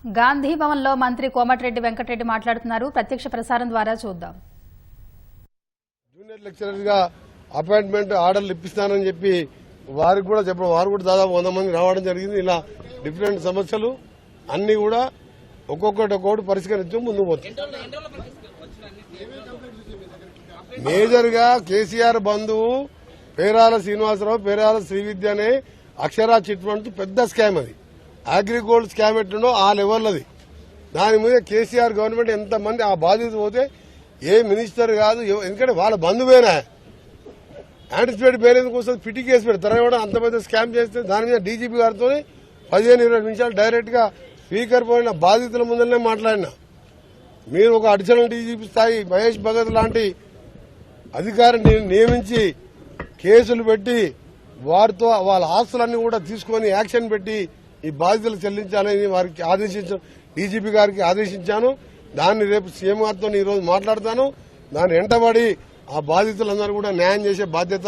గాంధీ భవన్ లో మంత్రి కోమటిరెడ్డి వెంకటరెడ్డి మాట్లాడుతున్నారు. ప్రత్యక్ష ప్రసారం ద్వారా చూద్దాం. జూనియర్ లెక్చరర్ గా అపాయింట్మెంట్ ఆర్డర్లు ఇప్పిస్తానని చెప్పి వారికి కూడా చెప్పడం, వారు కూడా దాదాపు 100 మంది రావడం జరిగింది. ఇలా డిఫరెంట్ సమస్యలు అన్ని కూడా ఒక్కొక్కటి పరిష్కరించడం ముందుకు పోతుంది. మేజర్ గా కేసీఆర్ బంధువు పేరాల శ్రీనివాసరావు, పేరాల శ్రీవిద్య అనే అక్షరా చిట్ ఫండ్ పెద్ద స్కామ్. అది అగ్రిగోల్డ్ స్కామ్ ఎట్లుండో ఆ లెవెల్ అది. దాని మీద కేసీఆర్ గవర్నమెంట్ ఎంతమంది ఆ బాధ్యత పోతే ఏ మినిస్టర్ కాదు, ఎందుకంటే వాళ్ళ బంధువేనా యాంటిసిపేట్ పేరేందుకు వస్తుంది, పిటి కేసు పెడతారు కూడా. అంత పెద్ద స్కామ్ చేస్తే దాని మీద డీజీపీ గారితో 15-20 నిమిషాలు డైరెక్ట్ గా స్పీకర్ పోయిన బాధితుల ముందరనే మాట్లాడినా. మీరు ఒక అడిషనల్ డీజీపీ స్థాయి మహేష్ భగత్ లాంటి అధికారిని నియమించి కేసులు పెట్టి వారితో వాళ్ళ ఆస్తులన్నీ కూడా తీసుకుని యాక్షన్ పెట్టి ఈ బాధితులు చెల్లించాలని వారికి డీజీపీ గారికి ఆదేశించాను. దాన్ని రేపు సీఎం గారితో ఈ రోజు మాట్లాడతాను. దాన్ని వెంటబడి ఆ బాధితులందరూ కూడా న్యాయం చేసే బాధ్యత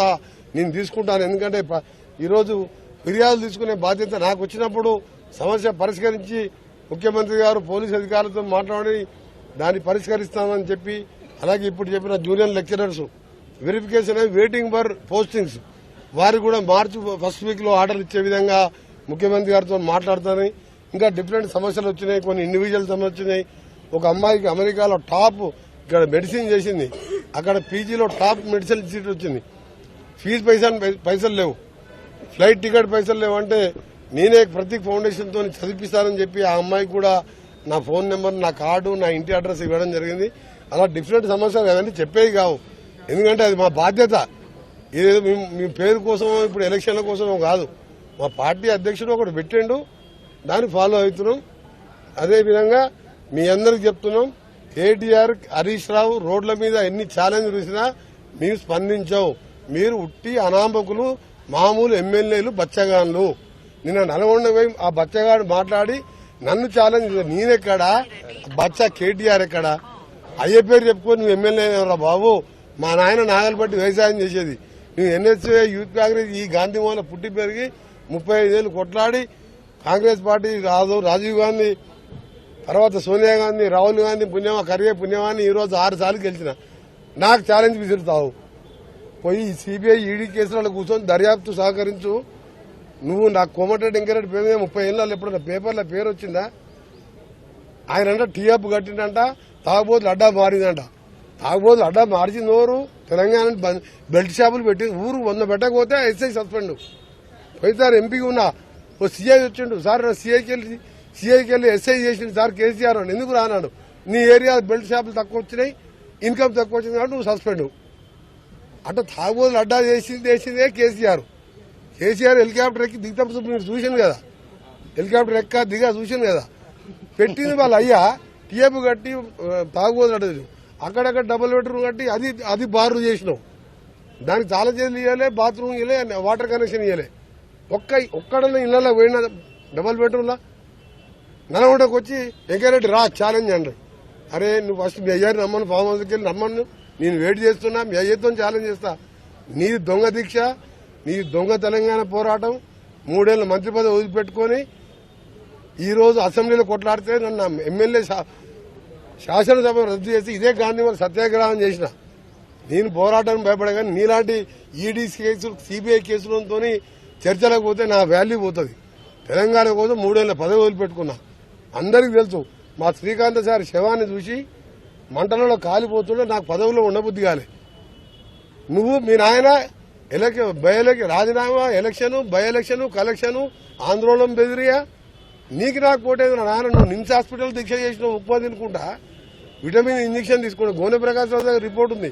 నేను తీసుకుంటాను. ఎందుకంటే ఈరోజు ఫిర్యాదులు తీసుకునే బాధ్యత నాకు వచ్చినప్పుడు సమస్య పరిష్కరించి ముఖ్యమంత్రి గారు పోలీసు అధికారులతో మాట్లాడి దాన్ని పరిష్కరిస్తామని చెప్పి, అలాగే ఇప్పుడు చెప్పిన junior lecturers verification waiting for postings వారికి కూడా మార్చి ఫస్ట్ వీక్ లో ఆర్డర్లు ఇచ్చే విధంగా ముఖ్యమంత్రి గారితో మాట్లాడతానని. ఇంకా డిఫరెంట్ సమస్యలు వచ్చినాయి, కొన్ని ఇండివిజువల్ సమస్యలు వచ్చినాయి. ఒక అమ్మాయికి అమెరికాలో టాప్ ఇక్కడ మెడిసిన్ చేసింది, అక్కడ పీజీలో టాప్ మెడిసిన్ సీట్ వచ్చింది. ఫీజు పైసలు లేవు, ఫ్లైట్ టికెట్ పైసలు లేవు. అంటే నేనే ప్రతీక్ ఫౌండేషన్ తో చదివిస్తానని చెప్పి ఆ అమ్మాయికి కూడా నా ఫోన్ నెంబర్, నా కార్డు, నా ఇంటి అడ్రస్ ఇవ్వడం జరిగింది. అలా డిఫరెంట్ సమస్యలు అవన్నీ చెప్పేవి కావు, ఎందుకంటే అది మా బాధ్యత. ఇదేదో మీ పేరు కోసం ఇప్పుడు ఎలక్షన్ల కోసం కాదు. మా పార్టీ అధ్యక్షుడు ఒకటి పెట్టిండు, దాన్ని ఫాలో అవుతున్నాం. అదేవిధంగా మీ అందరికి చెప్తున్నాం, కేటీఆర్, హరీష్ రావు రోడ్ల మీద ఎన్ని ఛాలెంజ్ చూసినా మీరు స్పందించవు. మీరు ఉట్టి అనామకులు, మామూలు ఎమ్మెల్యేలు, బచ్చగాన్లు. నిన్న నల్గొండ పోయి ఆ బచ్చగాడు మాట్లాడి నన్ను ఛాలెంజ్, నేనెక్కడా బచ్చ కేటీఆర్ ఎక్కడా? అయ్యే పేరు చెప్పుకొని నువ్వు ఎమ్మెల్యే రా బాబు. మా నాయన నాగలపట్టి వ్యవసాయం చేసేది, నువ్వు ఎన్ఎస్ఏ యూత్ కాంగ్రెస్ ఈ గాంధీ భవన్లో పుట్టి పెరిగి 35 ఏళ్లు కొట్లాడి కాంగ్రెస్ పార్టీ రాజీవ్ గాంధీ, తర్వాత సోనియా గాంధీ, రాహుల్ గాంధీ పుణ్యమా, ఖర్గే పుణ్యమాని ఈ రోజు 6 సార్లు గెలిచిన. నాకు ఛాలెంజ్ విసురుతావు. పోయి సిబిఐ ఈడీ కేసులలో కూర్చొని దర్యాప్తు సహకరించు. నువ్వు నాకు కోమటిరెడ్డి వెంకటరెడ్డి పేరు మీద 30 ఏళ్ళ ఎప్పుడన్నా పేపర్ల పేరు వచ్చిందా? ఆయన అంట టీఆప్ కట్టిందంట, తాగుబోతులు అడ్డా మారిందంట. తాగుబోతులు అడ్డా మార్చింది ఎవరు? తెలంగాణ బెల్ట్ షాపులు పెట్టి ఊరు 100 పెట్టకపోతే ఎస్ఐ సస్పెండ్. పోయిసారి ఎంపీకి ఉన్నా ఓ సీఐ వచ్చిండు, సార్ సీఐకి వెళ్ళి ఎస్ఐ చేసిండు సార్ కేసీఆర్ అని. ఎందుకు రానాడు? నీ ఏరియా బెల్ట్ షాపులు తక్కువ వచ్చినాయి, ఇన్కమ్ తక్కువ వచ్చింది కాబట్టి నువ్వు సస్పెండ్. అంటే తాగుబోతులు అడ్డా చేసిందే కేసీఆర్. కేసీఆర్ హెలికాప్టర్ ఎక్కి దిగుతాం మీరు చూసింది కదా, హెలికాప్టర్ ఎక్క దిగా చూసింది కదా. పెట్టింది వాళ్ళు అయ్యా టీఎప్ కట్టి తాగుబోతులు అడ్డది, అక్కడక్కడ డబుల్ బెడ్రూమ్ కట్టి అది బార్లు చేసినావు. దానికి చాలా చేతులు ఇవ్వలే, బాత్రూమ్ ఇవ్వలే, వాటర్ కనెక్షన్ ఇవ్వలే. ఒక్కడన్నా ఇళ్లలో పోయిన డబుల్ బెడ్రూమ్లా నల్గొండకు వచ్చి వెంకరెడ్డి రా ఛాలెంజ్ అన్నాడు. అరే నువ్వు ఫస్ట్ మీ అయ్యారు రమ్మను, ఫామ్ హౌస్కి వెళ్ళి రమ్మను, నేను వెయిట్ చేస్తున్నా, మీ అయ్యతో ఛాలెంజ్ చేస్తా. నీది దొంగ దీక్ష, నీది దొంగ తెలంగాణ పోరాటం. 3 ఏళ్ల మంత్రి పదవి వదిలిపెట్టుకుని ఈ రోజు అసెంబ్లీలో కొట్లాడితే నన్ను ఎమ్మెల్యే శాసనసభ రద్దు చేసి ఇదే గాంధీ వాళ్ళు సత్యాగ్రహం చేసిన. నేను పోరాటం భయపడగానే నీలాంటి ఈడీ కేసులు, సిబిఐ కేసులతో చర్చలకు పోతే నా వాల్యూ పోతుంది. తెలంగాణ కోసం 3 ఏళ్ల పదవి వదిలిపెట్టుకున్నా. అందరికీ తెలుసు, మా శ్రీకాంత్ సార్ శవాన్ని చూసి మంటలలో కాలిపోతుంటే నాకు పదవిలో ఉండబుద్ధి కాలే. నువ్వు మీ నాయన రాజీనామా, ఎలక్షన్, బై ఎలక్షన్, కలెక్షన్, ఆందోళన బెదిరియా. నీకు నాకు పోటేది నా నాన్న. నువ్వు నిమ్స్ హాస్పిటల్ దీక్ష చేసిన ఉప్మా తినుకుంటా విటమిన్ ఇంజక్షన్ తీసుకుంటా. గోనె ప్రకాశ్ రావు దగ్గర రిపోర్ట్ ఉంది.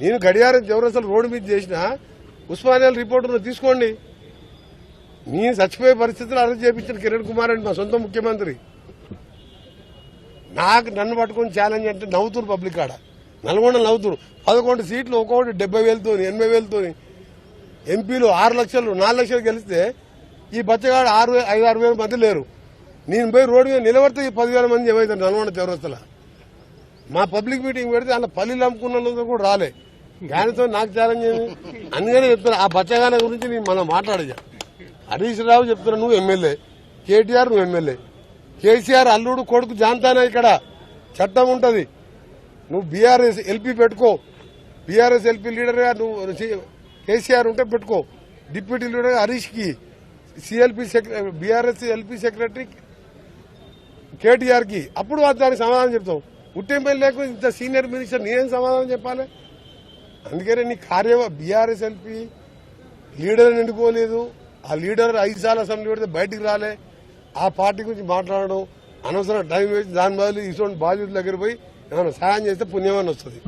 నేను గడియారం చౌరస్తలు రోడ్డు మీద చేసిన ఉస్మానియాల రిపోర్ట్ తీసుకోండి. నేను చచ్చిపోయే పరిస్థితులు అరెస్ట్ చేయించిన కిరణ్ కుమార్ అని మా సొంత ముఖ్యమంత్రి. నన్ను పట్టుకుని ఛాలెంజ్ అంటే నవ్వుతురు పబ్లిక్ ఆడ. నల్గొండ నవ్వుతురు. 11 సీట్లు ఒక్కొక్కటి 70,000తో 80,000తో. ఎంపీలు 6 లక్షలు 4 లక్షలు గెలిస్తే ఈ బచ్చగాడు 5-6 వేల మంది లేరు. నేను పోయి రోడ్డు మీద నిలబడితే ఈ 10,000 మంది ఏమవుతారు నల్గొండ చౌరస్తల. మా పబ్లిక్ మీటింగ్ పెడితే అలా పల్లీలు అమ్ముకున్న కూడా రాలే. దానితో నాకు ఛాలెంజ్ అయింది. అందుకనే చెప్తున్నా, ఆ బచ్చగాన గురించి నేను మనం మాట్లాడేది. హరీష్ రావు చెప్తున్నా నువ్వు ఎమ్మెల్యే, కేటీఆర్ నువ్వు ఎమ్మెల్యే, కేసీఆర్ అల్లుడు కొడుకు జాంతానే ఇక్కడ చట్టం ఉంటది. నువ్వు బీఆర్ఎస్ ఎల్పీ పెట్టుకో, బీఆర్ఎస్ ఎల్పీ లీడర్ గా నువ్వు కేసీఆర్ ఉంటే పెట్టుకో, డిప్యూటీ లీడర్ గా హరీష్ కి, CLP BRS LP secretary KTR కి, అప్పుడు దానికి సమాధానం చెప్తావు. ఉట్టెంపల్లి లేకపోతే ఇంత సీనియర్ మినిస్టర్ నేనేం సమాధానం చెప్పాలి? అందుకనే నీ బీఆర్ఎస్ ఎల్పీ లీడర్ నిండుకోలేదు. ఆ లీడర్ 5 సార్లు అసెంబ్లీ పెడితే బయటికి రాలే. ఆ పార్టీ గురించి మాట్లాడడం అనవసరం టైం వేసి దాని బదులు ఇటువంటి బాధ్యతల దగ్గర పోయి ఏమైనా సాయం చేస్తే పుణ్యమని వస్తుంది.